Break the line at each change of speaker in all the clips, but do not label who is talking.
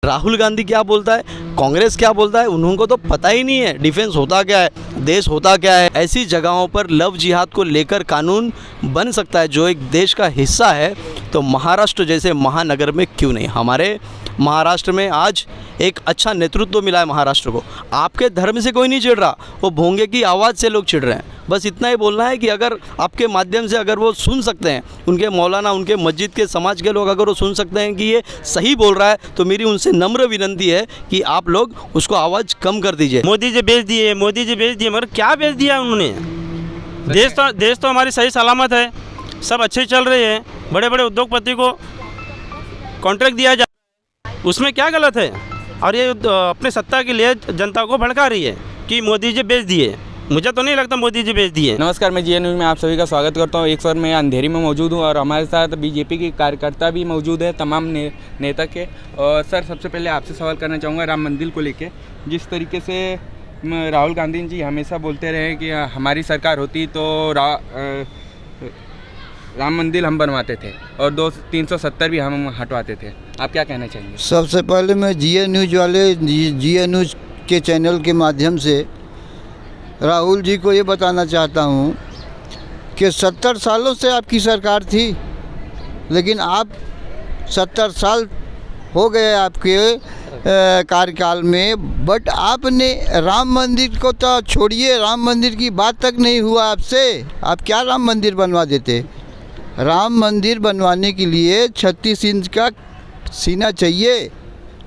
राहुल गांधी क्या बोलता है, कांग्रेस क्या बोलता है, उनको तो पता ही नहीं है डिफेंस होता क्या है, देश होता क्या है। ऐसी जगहों पर लव जिहाद को लेकर कानून बन सकता है जो एक देश का हिस्सा है, तो महाराष्ट्र जैसे महानगर में क्यों नहीं। हमारे महाराष्ट्र में आज एक अच्छा नेतृत्व मिला है महाराष्ट्र को। आपके धर्म से कोई नहीं चिढ़ रहा, वो भोंगे की आवाज़ से लोग चिढ़ रहे हैं। बस इतना ही बोलना है कि अगर आपके माध्यम से अगर वो सुन सकते हैं, उनके मौलाना, उनके मस्जिद के समाज के लोग अगर वो सुन सकते हैं कि ये सही बोल रहा है, तो मेरी उनसे नम्र विनती है कि आप लोग उसको आवाज़ कम कर दीजिए।
मोदी जी बेच दिए, मोदी जी बेच दिए, मगर क्या बेच दिया उन्होंने? देश तो हमारी सही सलामत है, सब अच्छे चल रहे हैं। बड़े बड़े उद्योगपति को कॉन्ट्रैक्ट दिया जा, उसमें क्या गलत है? और ये अपने सत्ता के लिए जनता को भड़का रही है कि मोदी जी बेच दिए। मुझे तो नहीं लगता मोदी जी बेच दिए।
नमस्कार, मैं जी न्यूज़ में आप सभी का स्वागत करता हूँ। एक सर मैं अंधेरी में मौजूद हूँ और हमारे साथ बीजेपी के कार्यकर्ता भी मौजूद है, तमाम नेता के। और सर, सबसे पहले आपसे सवाल करना चाहूँगा राम मंदिर को लेके। जिस तरीके से राहुल गांधी जी हमेशा बोलते रहे कि हमारी सरकार होती तो राम मंदिर हम बनवाते थे और 370 भी हम हटवाते थे, आप क्या कहना चाहेंगे?
सबसे पहले मैं जी न्यूज़ के चैनल के माध्यम से राहुल जी को ये बताना चाहता हूँ कि 70 सालों से आपकी सरकार थी, लेकिन आप 70 साल हो गए आपके कार्यकाल में, बट आपने राम मंदिर को तो छोड़िए, राम मंदिर की बात तक नहीं हुआ आपसे। आप क्या राम मंदिर बनवा देते? राम मंदिर बनवाने के लिए 36 इंच का सीना चाहिए,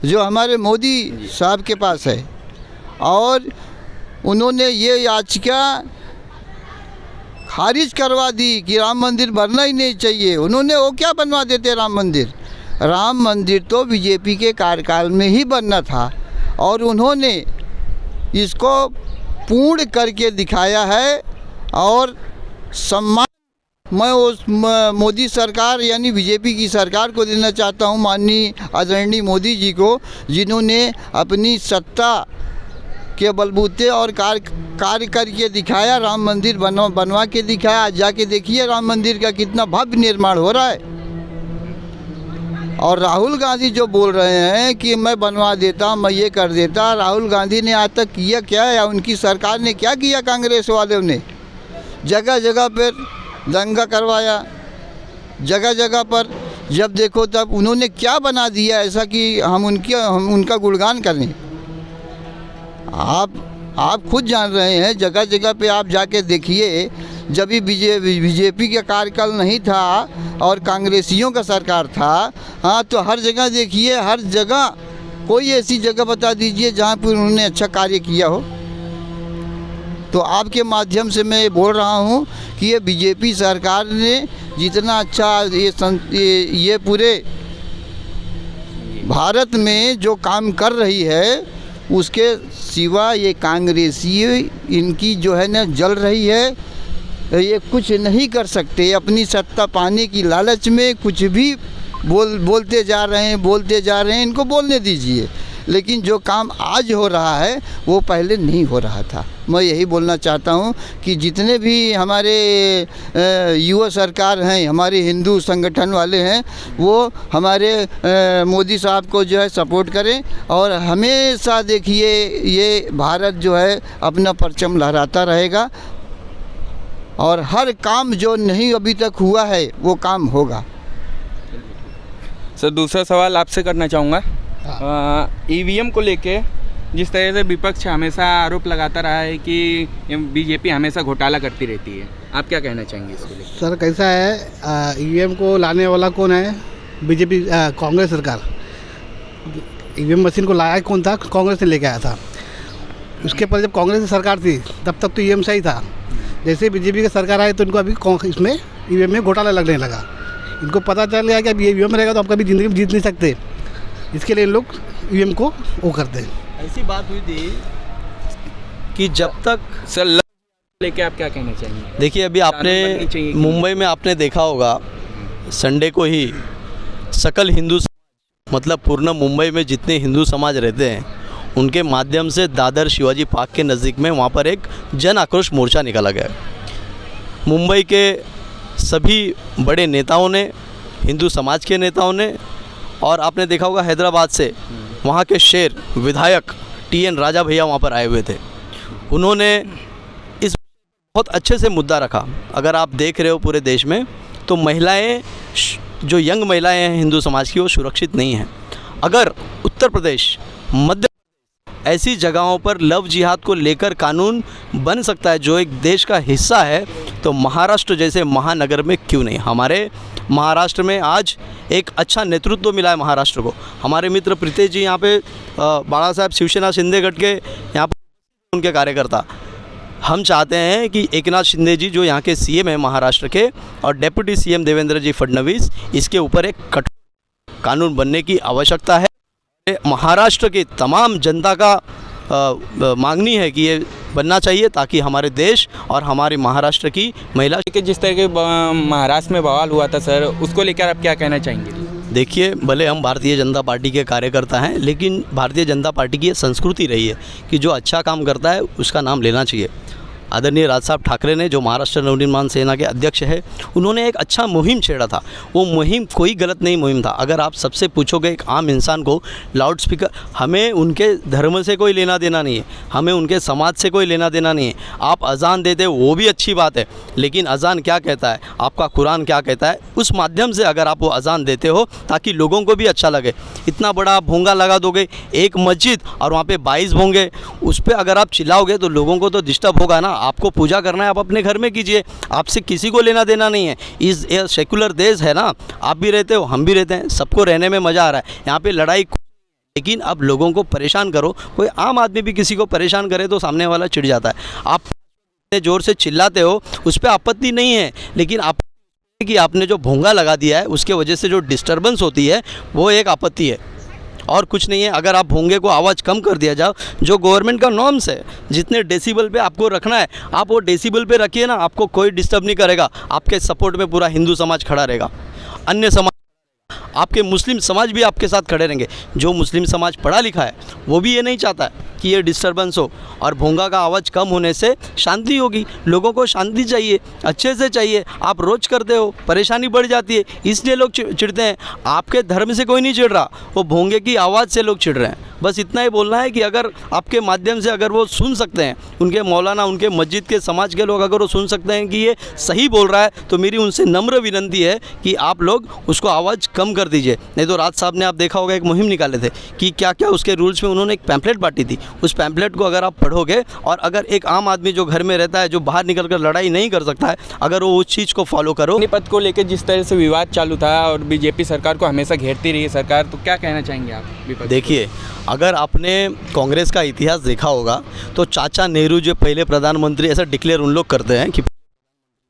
जो हमारे मोदी साहब के पास है। और उन्होंने ये याचिका खारिज करवा दी कि राम मंदिर बनना ही नहीं चाहिए। उन्होंने वो क्या बनवा देते राम मंदिर? राम मंदिर तो बीजेपी के कार्यकाल में ही बनना था और उन्होंने इसको पूर्ण करके दिखाया है। और सम्मान मैं उस मोदी सरकार यानी बीजेपी की सरकार को देना चाहता हूं, माननीय आदरणीय मोदी जी को, जिन्होंने अपनी सत्ता के बलबूते और कार्य करके दिखाया, राम मंदिर बनवा के दिखाया। आज जाके देखिए राम मंदिर का कितना भव्य निर्माण हो रहा है। और राहुल गांधी जो बोल रहे हैं कि मैं बनवा देता, मैं ये कर देता, राहुल गांधी ने आज तक किया क्या है? या उनकी सरकार ने क्या किया? कांग्रेस वालों ने जगह जगह पर दंगा करवाया, जगह जगह पर जब देखो तब उन्होंने क्या बना दिया ऐसा कि हम उनका गुणगान करें? आप खुद जान रहे हैं, जगह जगह पे आप जाके देखिए। जब भी बीजेपी का कार्यकाल नहीं था और कांग्रेसियों का सरकार था, हाँ, तो हर जगह देखिए, हर जगह कोई ऐसी जगह बता दीजिए जहाँ पर उन्होंने अच्छा कार्य किया हो। तो आपके माध्यम से मैं बोल रहा हूँ कि ये बीजेपी सरकार ने जितना अच्छा ये पूरे भारत में जो काम कर रही है, उसके सिवा ये कांग्रेसी इनकी जो है ना जल रही है। ये कुछ नहीं कर सकते, अपनी सत्ता पाने की लालच में कुछ भी बोलते जा रहे हैं। इनको बोलने दीजिए, लेकिन जो काम आज हो रहा है वो पहले नहीं हो रहा था। मैं यही बोलना चाहता हूँ कि जितने भी हमारे युवा सरकार हैं, हमारे हिंदू संगठन वाले हैं, वो हमारे मोदी साहब को जो है सपोर्ट करें। और हमेशा देखिए ये भारत जो है अपना परचम लहराता रहेगा और हर काम जो नहीं अभी तक हुआ है वो काम होगा।
सर, दूसरा सवाल आपसे करना चाहूँगा। ईवीएम को लेके जिस तरह से विपक्ष हमेशा आरोप लगाता रहा है कि बीजेपी हमेशा घोटाला करती रहती है, आप क्या कहना चाहेंगे इसको लेकर?
सर, कैसा है, ईवीएम को लाने वाला कौन है? बीजेपी, कांग्रेस सरकार। ईवीएम मशीन को लाया कौन था? कांग्रेस ने लेके आया था। उसके पर जब कांग्रेस की सरकार थी तब तक तो ईवीएम सही था। जैसे बीजेपी की सरकार आई तो इनको अभी इसमें ईवीएम में घोटाला लगने लगा। इनको पता चल गया कि अभी ईवीएम रहेगा तो आप कभी ज़िंदगी में जीत नहीं सकते, इसके लिए लोग ईवीएम को वो करते हैं।
ऐसी बात हुई थी कि जब तक
सर लेके आप क्या कहना चाहेंगे?
देखिए, अभी आपने मुंबई में आपने देखा होगा, संडे को ही सकल हिंदू मतलब पूर्ण मुंबई में जितने हिंदू समाज रहते हैं उनके माध्यम से दादर शिवाजी पार्क के नज़दीक में वहाँ पर एक जन आक्रोश मोर्चा निकाला गया। मुंबई के सभी बड़े नेताओं ने, हिंदू समाज के नेताओं ने, और आपने देखा होगा हैदराबाद से वहाँ के शेर विधायक TN राजा भैया वहाँ पर आए हुए थे। उन्होंने इस बहुत अच्छे से मुद्दा रखा। अगर आप देख रहे हो पूरे देश में तो महिलाएं, जो यंग महिलाएं हैं हिंदू समाज की, वो सुरक्षित नहीं हैं। अगर उत्तर प्रदेश, मध्य ऐसी जगहों पर लव जिहाद को लेकर कानून बन सकता है जो एक देश का हिस्सा है, तो महाराष्ट्र जैसे महानगर में क्यों नहीं। हमारे महाराष्ट्र में आज एक अच्छा नेतृत्व मिला है महाराष्ट्र को। हमारे मित्र प्रीतेश जी यहाँ पे बाला साहब शिवसेना शिंदे गढ़ के यहाँ पर उनके कार्यकर्ता, हम चाहते हैं कि एकनाथ शिंदे जी जो यहाँ के CM हैं महाराष्ट्र के, और डेप्यूटी CM देवेंद्र जी फडणवीस, इसके ऊपर एक कठोर कानून बनने की आवश्यकता है। महाराष्ट्र की तमाम जनता का मांगनी है कि ये बनना चाहिए, ताकि हमारे देश और हमारे महाराष्ट्र की महिला
कि जिस तरह के महाराष्ट्र में बवाल हुआ था सर, उसको लेकर आप क्या कहना चाहेंगे?
देखिए, भले हम भारतीय जनता पार्टी के कार्यकर्ता हैं, लेकिन भारतीय जनता पार्टी की ये संस्कृति रही है कि जो अच्छा काम करता है उसका नाम लेना चाहिए। आदरणीय राज साहब ठाकरे ने, जो महाराष्ट्र नवनिर्माण सेना के अध्यक्ष है, उन्होंने एक अच्छा मुहिम छेड़ा था। वो मुहिम कोई गलत नहीं मुहिम था। अगर आप सबसे पूछोगे एक आम इंसान को, लाउड स्पीकर, हमें उनके धर्म से कोई लेना देना नहीं है, हमें उनके समाज से कोई लेना देना नहीं है। आप अजान देते हो वो भी अच्छी बात है, लेकिन अजान क्या कहता है, आपका कुरान क्या कहता है, उस माध्यम से अगर आप वो अजान देते हो ताकि लोगों को भी अच्छा लगे। इतना बड़ा आप भोंगा लगा दोगे, एक मस्जिद और वहाँ पे 22 भोंगे, उस पर अगर आप चिल्लाओगे तो लोगों को तो डिस्टर्ब होगा ना। आपको पूजा करना है, आप अपने घर में कीजिए, आपसे किसी को लेना देना नहीं है। इस सेकुलर देश है ना, आप भी रहते हो, हम भी रहते हैं, सबको रहने में मज़ा आ रहा है। यहाँ पे लड़ाई, लेकिन अब लोगों को परेशान करो, कोई आम आदमी भी किसी को परेशान करे तो सामने वाला चिढ़ जाता है। आप इतने ज़ोर से चिल्लाते हो, उस पर आपत्ति नहीं है, लेकिन आप कि आपने जो भोंगा लगा दिया है उसके वजह से जो डिस्टर्बेंस होती है वो एक आपत्ति है, और कुछ नहीं है। अगर आप भोंगे को आवाज़ कम कर दिया जाओ, जो गवर्नमेंट का नॉर्म्स है, जितने डेसिबल पे आपको रखना है आप वो डेसिबल पे रखिए ना, आपको कोई डिस्टर्ब नहीं करेगा। आपके सपोर्ट में पूरा हिंदू समाज खड़ा रहेगा, अन्य समाज, आपके मुस्लिम समाज भी आपके साथ खड़े रहेंगे। जो मुस्लिम समाज पढ़ा लिखा है वो भी ये नहीं चाहता है कि ये डिस्टर्बेंस हो, और भोंगा का आवाज़ कम होने से शांति होगी। लोगों को शांति चाहिए, अच्छे से चाहिए। आप रोज़ करते हो, परेशानी बढ़ जाती है, इसलिए लोग चिढ़ते हैं। आपके धर्म से कोई नहीं चिढ़ रहा, वो भोंगे की आवाज़ से लोग चिढ़ रहे हैं। बस इतना ही बोलना है कि अगर आपके माध्यम से अगर वो सुन सकते हैं, उनके मौलाना, उनके मस्जिद के समाज के लोग अगर वो सुन सकते हैं कि ये सही बोल रहा है, तो मेरी उनसे नम्र विनती है कि आप लोग उसको आवाज़ कम कर दीजिए। नहीं तो राज साहब ने, आप देखा होगा, एक मुहिम निकाले थे कि क्या क्या उसके रूल्स में उन्होंने एक पैम्पलेट बांटी थी। उस पैम्पलेट को अगर आप पढ़ोगे, और अगर एक आम आदमी जो घर में रहता है, जो बाहर निकल कर लड़ाई नहीं कर सकता है, अगर वो उस चीज़ को फॉलो करो।
अग्निपथ को लेकर जिस तरह से विवाद चालू था और बीजेपी सरकार को हमेशा घेरती रही है सरकार, तो क्या कहना चाहेंगे आप?
देखिए, अगर आपने कांग्रेस का इतिहास देखा होगा तो चाचा नेहरू जो पहले प्रधानमंत्री, ऐसा डिक्लेयर उन लोग करते हैं कि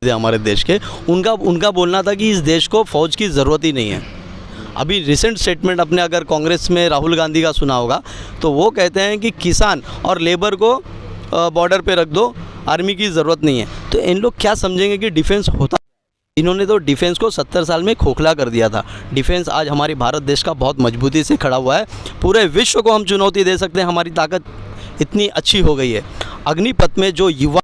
हमारे देश के, उनका बोलना था कि इस देश को फ़ौज की ज़रूरत ही नहीं है। अभी रिसेंट स्टेटमेंट अपने अगर कांग्रेस में राहुल गांधी का सुना होगा तो वो कहते हैं कि किसान और लेबर को बॉर्डर पे रख दो, आर्मी की ज़रूरत नहीं है। तो इन लोग क्या समझेंगे कि डिफेंस होता, इन्होंने तो डिफेंस को 70 साल में खोखला कर दिया था। डिफेंस आज हमारे भारत देश का बहुत मजबूती से खड़ा हुआ है, पूरे विश्व को हम चुनौती दे सकते हैं, हमारी ताकत इतनी अच्छी हो गई है। अग्निपथ में जो युवा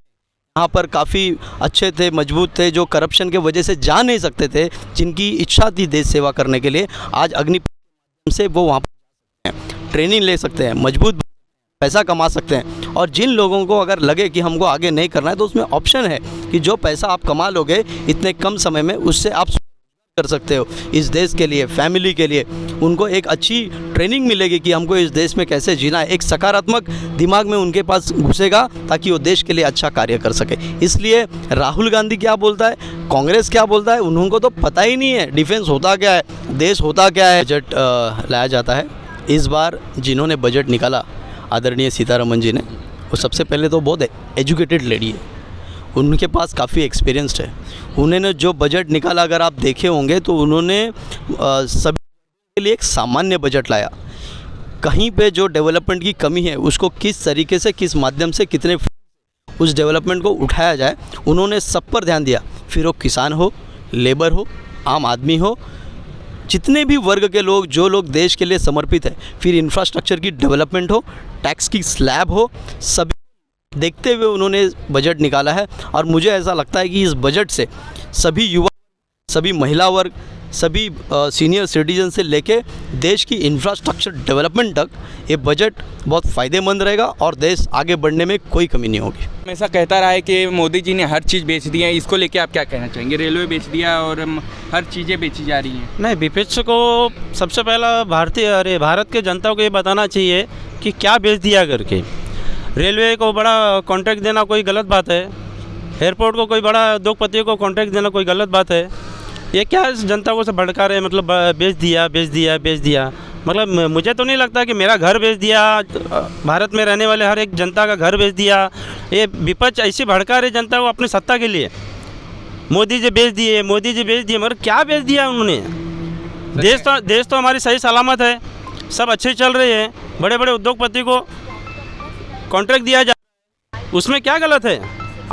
यहाँ पर काफ़ी अच्छे थे, मजबूत थे, जो करप्शन के वजह से जा नहीं सकते थे, जिनकी इच्छा थी देश सेवा करने के लिए, आज अग्निपथ से वो वहाँ पर ट्रेनिंग ले सकते हैं, मजबूत पैसा कमा सकते हैं। और जिन लोगों को अगर लगे कि हमको आगे नहीं करना है, तो उसमें ऑप्शन है कि जो पैसा आप कमा लोगे इतने कम समय में, उससे आप कर सकते हो इस देश के लिए, फैमिली के लिए। उनको एक अच्छी ट्रेनिंग मिलेगी कि हमको इस देश में कैसे जीना है। एक सकारात्मक दिमाग में उनके पास घुसेगा ताकि वो देश के लिए अच्छा कार्य कर सके। इसलिए राहुल गांधी क्या बोलता है, कांग्रेस क्या बोलता है, उनको तो पता ही नहीं है डिफेंस होता क्या है, देश होता क्या है। बजट लाया जाता है। इस बार जिन्होंने बजट निकाला, आदरणीय सीतारमन जी ने, वो सबसे पहले तो बहुत एजुकेटेड लेडी है, उनके पास काफ़ी एक्सपीरियंस्ड है। उन्होंने जो बजट निकाला, अगर आप देखे होंगे तो उन्होंने सभी के लिए एक सामान्य बजट लाया। कहीं पे जो डेवलपमेंट की कमी है उसको किस तरीके से, किस माध्यम से, कितने उस डेवलपमेंट को उठाया जाए, उन्होंने सब पर ध्यान दिया। फिर वो किसान हो, लेबर हो, आम आदमी हो, जितने भी वर्ग के लोग, जो लोग देश के लिए समर्पित है, फिर इंफ्रास्ट्रक्चर की डेवलपमेंट हो, टैक्स की स्लैब हो, सभी देखते हुए उन्होंने बजट निकाला है। और मुझे ऐसा लगता है कि इस बजट से सभी युवा, सभी महिला वर्ग, सभी सीनियर सिटीजन से लेके देश की इंफ्रास्ट्रक्चर डेवलपमेंट तक ये बजट बहुत फ़ायदेमंद रहेगा और देश आगे बढ़ने में कोई कमी नहीं होगी।
हमेशा कहता रहा है कि मोदी जी ने हर चीज़ बेच दी है, इसको लेके आप क्या कहना चाहेंगे? रेलवे बेच दिया और हर चीज़ें बेची जा रही हैं।
नहीं, विपक्ष को सबसे पहला भारत के जनता को ये बताना चाहिए कि क्या बेच दिया करके। रेलवे को बड़ा कॉन्ट्रैक्ट देना कोई गलत बात है, एयरपोर्ट को कोई बड़ा उद्योगपति को कॉन्ट्रैक्ट देना कोई गलत बात है। ये क्या जनता को से भड़का रहे, मतलब बेच दिया। मतलब मुझे तो नहीं लगता कि मेरा घर बेच दिया, भारत में रहने वाले हर एक जनता का घर बेच दिया। ये विपक्ष ऐसे भड़का रहे जनता को अपनी सत्ता के लिए। मोदी जी बेच दिए, मगर क्या बेच दिया उन्होंने? देश तो हमारी सही सलामत है, सब अच्छे चल रहे हैं। बड़े बड़े उद्योगपति को कॉन्ट्रैक्ट दिया जा रहा है, उसमें क्या गलत है?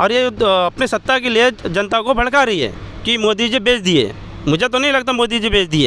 और ये अपने सत्ता के लिए जनता को भड़का रही है कि मोदी जी बेच दिए। मुझे तो नहीं लगता मोदी जी बेच दिए।